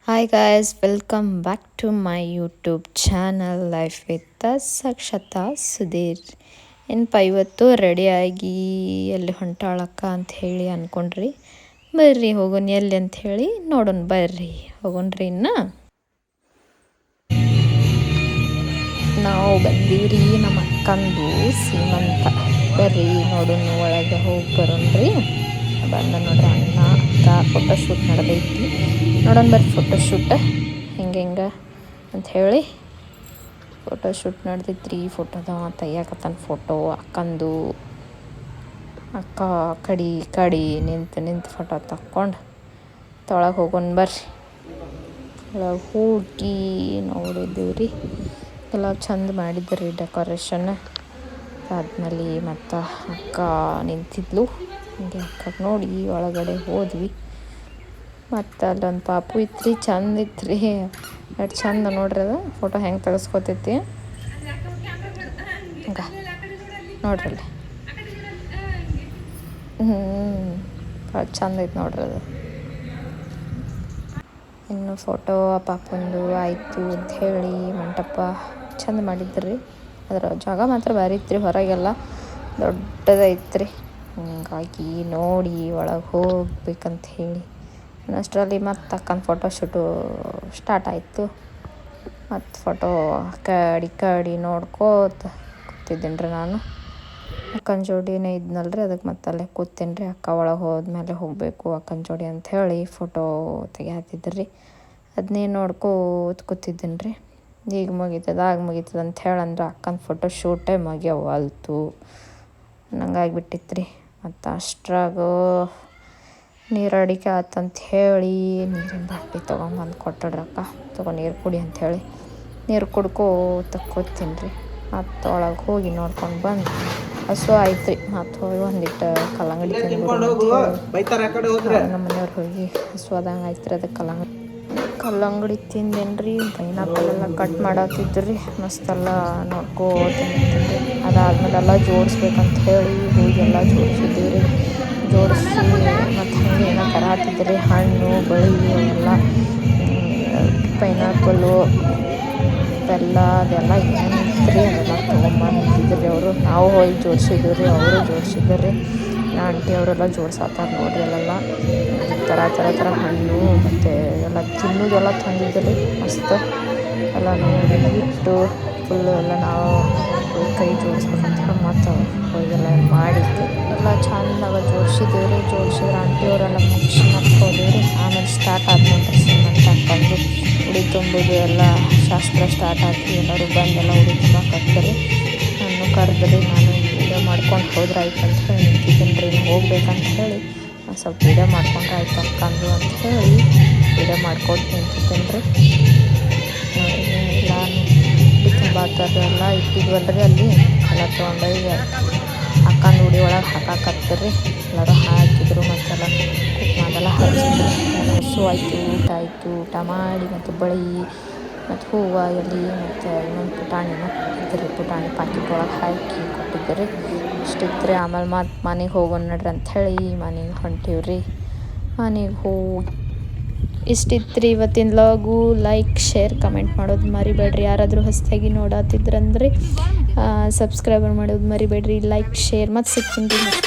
Hi guys, welcome back to my YouTube channel Life with Sakshata Sudhir. ಏನಪ್ಪ ಇವತ್ತು ರೆಡಿಯಾಗಿ ಎಲ್ಲಿ ಹೊಂಟಾಳಕ್ಕ ಅಂತ ಹೇಳಿ ಅಂದ್ಕೊಂಡ್ರಿ. ಬರ್ರಿ ಹೋಗೋಣ ಎಲ್ಲಿ ಅಂತ ಹೇಳಿ ನೋಡೋಣ, ಬರ್ರಿ ಹೋಗೋಣ್ರಿ. ಇನ್ನು ನಾವು ಬಂದೀವ್ರಿ ನಮ್ಮ ಅಕ್ಕಂದು ಸೀಮಂತ. ಬರ್ರಿ ನೋಡೋಣ, ಒಳಗೆ ಹೋಗಿ ಬರೋಣ್ರಿ. ಬಂದ ನೋಡ್ರಿ ಅಣ್ಣ ಅಕ್ಕ ಫೋಟೋಶೂಟ್ ನಡೆದೈತಿ. ನೋಡೋಣ ಬರ್ರಿ ಫೋಟೋಶೂಟ್ ಹೆಂಗೆ ಅಂಥೇಳಿ. ಫೋಟೋಶೂಟ್ ನಡೆದೈತ್ರಿ. ಫೋಟೋದ ತೆಗಿಯಾಕತ್ತಾನ ಫೋಟೋ ಅಕ್ಕಂದು. ಅಕ್ಕ ಕಡಿ ನಿಂತು ಫೋಟೋ ತಕ್ಕೊಂಡು ತೊಳಗೆ ಹೋಗೋಣ ಬರ್ರಿ. ಒಳಗೆ ಹೋಗಿ ನೋಡಿದ್ದೀವಿ ರೀ, ಎಲ್ಲ ಚಂದ ಮಾಡಿದ್ರಿ ಡೆಕೋರೇಷನ್. ಆದ್ಮೇಲೆ ಮತ್ತು ಅಕ್ಕ ನಿಂತಿದ್ಲು. ಹಂಗೆ ಅಕ್ಕ ನೋಡಿ ಒಳಗಡೆ ಹೋದ್ವಿ. ಮತ್ತು ಅಲ್ಲೊಂದು ಪಾಪು ಇತ್ತು ರೀ, ಚಂದ ಇತ್ತು ರೀ, ಎಷ್ಟು ಚಂದ ನೋಡ್ರಿ. ಅದು ಫೋಟೋ ಹೆಂಗೆ ತೆಗೆಸ್ಕೊತೈತಿ ಹಂಗೆ ನೋಡ್ರಿ ಅಲ್ಲಿ. ಭಾಳ ಚಂದ ಐತೆ ನೋಡ್ರಿ ಅದು. ಇನ್ನು ಫೋಟೋ ಆ ಪಾಪಂದು ಆಯಿತು ಅಂಥೇಳಿ ಮಂಟಪ ಚಂದ ಮಾಡಿದ್ರಿ. ಅದರ ಜಾಗ ಮಾತ್ರ ಭಾರಿ ಇತ್ತು ರೀ, ಹೊರಗೆಲ್ಲ ದೊಡ್ಡದೈತ್ರಿ. ಹಂಗಾಗಿ ನೋಡಿ ಒಳಗೆ ಹೋಗ್ಬೇಕಂತ ಹೇಳಿ ಅಷ್ಟರಲ್ಲಿ ಮತ್ತು ಅಕ್ಕನ ಫೋಟೋಶೂಟು ಸ್ಟಾರ್ಟ್ ಆಯಿತು. ಮತ್ತು ಫೋಟೋ ಕಡಿ ನೋಡ್ಕೋತ ಕೂತಿದ್ದೀನಿ ರೀ ನಾನು. ಅಕ್ಕನ ಜೋಡಿನೇ ಇದ್ನಲ್ರಿ, ಅದಕ್ಕೆ ಮತ್ತೆ ಅಲ್ಲೇ ಕೂತೀನಿ ರೀ. ಅಕ್ಕ ಒಳಗೆ ಹೋದ್ಮೇಲೆ ಹೋಗಬೇಕು ಅಕ್ಕನ ಜೋಡಿ ಅಂಥೇಳಿ ಫೋಟೋ ತೆಗಿಯತ್ತಿದ್ರಿ. ಅದನ್ನೇ ನೋಡ್ಕೋತ ಕೂತಿದ್ದೀನಿ ರೀ. ಈಗ ಮುಗೀತದ ಆಗ ಮುಗೀತದ ಅಂತ ಹೇಳಂದ್ರೆ ಅಕ್ಕನ ಫೋಟೋ ಶೂಟೇ ಮುಗಿಯವಲ್ತು ನಂಗಾಗಿಬಿಟ್ಟಿತ್ತು ರೀ. ಮತ್ತು ಅಷ್ಟ್ರಾಗ ನೀರು ಅಡಿಕೆ ಆತಂತ ಹೇಳಿ ನೀರಿನ ಬಾಟ್ಲಿ ತೊಗೊಂಬಂದು ಕೊಟ್ಟಡ್ರಕ್ಕ. ನೀರು ಕುಡಿ ಅಂಥೇಳಿ ನೀರು ಕುಡ್ಕೋತ ಕೂತೀನಿ ರೀ. ಮತ್ತು ಒಳಗೆ ಹೋಗಿ ನೋಡ್ಕೊಂಡು ಬಂದು ಹಸು ಆಯ್ತು ರೀ. ಮತ್ತು ಹೋಗಿ ಒಂದಿಟ್ಟು ಕಲ್ಲಂಗಡಿ ನಮ್ಮ ಮನೆಯವ್ರು ಹೋಗಿ ಹಸು ಆದಂಗೆ ಆಯ್ತು ರೀ. ಅದಕ್ಕೆ ಕಲ್ಲಂಗಡಿ ತಿಂದೇನ್ರಿ. ಪೈನಾಪಲ್ ಎಲ್ಲ ಕಟ್ ಮಾಡತ್ತಿದ್ರಿ. ಮಸ್ತೆಲ್ಲ ನೋಡ್ಕೋತೀನಿ ರೀ. ಅದಾದ್ಮೇಲೆ ಎಲ್ಲ ಜೋಡಿಸ್ಬೇಕಂತ ಹೇಳಿ ಹೋಗಿ ಎಲ್ಲ ಜೋಡಿಸಿದ್ದೀವಿ ರೀ. ಜೋಡಿಸಿ ಮತ್ತು ಹಾಗೆ ಏನೋ ತರತ್ತಿದ್ರಿ, ಹಣ್ಣು ಬಳಿ ಅವೆಲ್ಲ, ಪೈನಾಪಲ್ಲು, ಬೆಲ್ಲ, ಅದೆಲ್ಲ ಏನಿತ್ತು ರೀ ಅದೆಲ್ಲ ತೊಗೊಂಬಂದಿದ್ರಿ ಅವರು. ನಾವು ಹೋಗಿ ಜೋಡಿಸಿದ್ದೀವಿ ರೀ, ಅವರು ಜೋಡಿಸಿದ್ರಿ. ಆಂಟಿ ಅವರೆಲ್ಲ ಜೋಡ್ಸತ್ತಾರ ನೋಡ್ರಿ. ಅಲ್ಲೆಲ್ಲ ಥರ ಹಣ್ಣು ಮತ್ತು ಎಲ್ಲ ತಿನ್ನೋದೆಲ್ಲ ತಂದಿದ್ರಿ. ಮಸ್ತ್ ಎಲ್ಲ ನೋಡಿ ಇಟ್ಟು ಫುಲ್ಲು ಎಲ್ಲ ನಾವು ಕೈ ಜೋಡಿಸ್ಬೇಕಂತ ಹೇಳಿ ಮತ್ತು ಹೋಗೆಲ್ಲ ಮಾಡಿದ್ವಿ. ಎಲ್ಲ ಚೆಂದಾಗ ಜೋಡಿಸಿದ್ದೀವಿ ರೀ. ಜೋಡಿಸಿದ್ರೆ ಆಂಟಿ ಅವರೆಲ್ಲ ಮುಗಿಸಿ ಮತ್ತು ಹೋದಿವಿ ರೀ. ಆಮೇಲೆ ಸ್ಟಾರ್ಟ್ ಆದ್ಮೇಲೆ ಸೀಮಂತ ಹಾಕ್ಕೊಂಡು ಉಡಿ ತುಂಬೋದು ಎಲ್ಲ ಶಾಸ್ತ್ರ ಸ್ಟಾರ್ಟ್ ಆಗಿ ಎಲ್ಲರೂ ಬಂದೆಲ್ಲ ಉಡಿ ತುಂಬಾಕತ್ತೀರಿ. ನಾನು ಕರೆದ್ರಿ. ನಾನು ವೀಡಿಯೋ ಮಾಡ್ಕೊಂಡು ಹೋದ್ರೆ ಆಯ್ತು ಅಂತ ಹೇಳಿ ನಿಂತಿದ್ದೀನಿ ರೀ. ಹೋಗ್ಬೇಕಂತ ಹೇಳಿ ಸ್ವಲ್ಪ ವೀಡಿಯೋ ಮಾಡ್ಕೊಂಡ್ರೆ ಆಯ್ತು ಅಕ್ಕಂದು ಅಂತ ಹೇಳಿ ವೀಡಿಯೋ ಮಾಡ್ಕೊಂಡು ನಿಂತಿದ್ದೀನಿ ರೀ. ಎಲ್ಲ ಉಡಿ ತುಂಬ ಎಲ್ಲ ಇಟ್ಟಿದ್ವಲ್ರಿ ಅಲ್ಲಿ. ಎಲ್ಲ ತೊಗೊಂಡೋಗಿ ಅಕ್ಕಂದು ಉಡಿ ಒಳಗೆ ಹಾಕಾಕತ್ತೀರಿ. ಎಲ್ಲರೂ ಹಾಕಿದ್ರು ಮತ್ತೆಲ್ಲ ಅದೆಲ್ಲ ಹಚ್ಚಿದ್ರು. ಹಸು ಆಯಿತು, ಊಟ ಆಯಿತು. ಊಟ ಮಾಡಿ ಮತ್ತು ಬಳಿ ಮತ್ತು ಹೂವು ಎಲೆ ಮತ್ತು ಇನ್ನೊಂದು ಪುಟಾಣಿನ ಕೊಟ್ಟಿದ್ರಿ. ಪುಟಾಣಿ ಪಾಕಿಟ್ ಒಳಗೆ ಹಾಕಿ ಕೊಟ್ಟಿದ್ರಿ. ಇಷ್ಟಿತ್ತು. ಆಮೇಲೆ ಮತ್ತು ಮನೆಗೆ ಹೋಗೋಣ ನಡ್ರಿ ಅಂಥೇಳಿ ಮನೆಗೆ ಹೊಂಟೀವ್ರಿ. ಮನೆಗೆ ಹೋಗಿ ಇಷ್ಟಿತ್ತು ರೀ ಇವತ್ತಿನ ವ್ಲಾಗು. ಲೈಕ್, ಶೇರ್, ಕಮೆಂಟ್ ಮಾಡೋದು ಮರಿಬೇಡ್ರಿ. ಯಾರಾದರೂ ಹೊಸದಾಗಿ ನೋಡತ್ತಿದ್ರಂದ್ರೆ ಸಬ್ಸ್ಕ್ರೈಬರ್ ಮಾಡೋದು ಮರಿಬೇಡ್ರಿ. ಲೈಕ್, ಶೇರ್ ಮತ್ತು ಸಿಗ್ತೀನಿ ರೀ.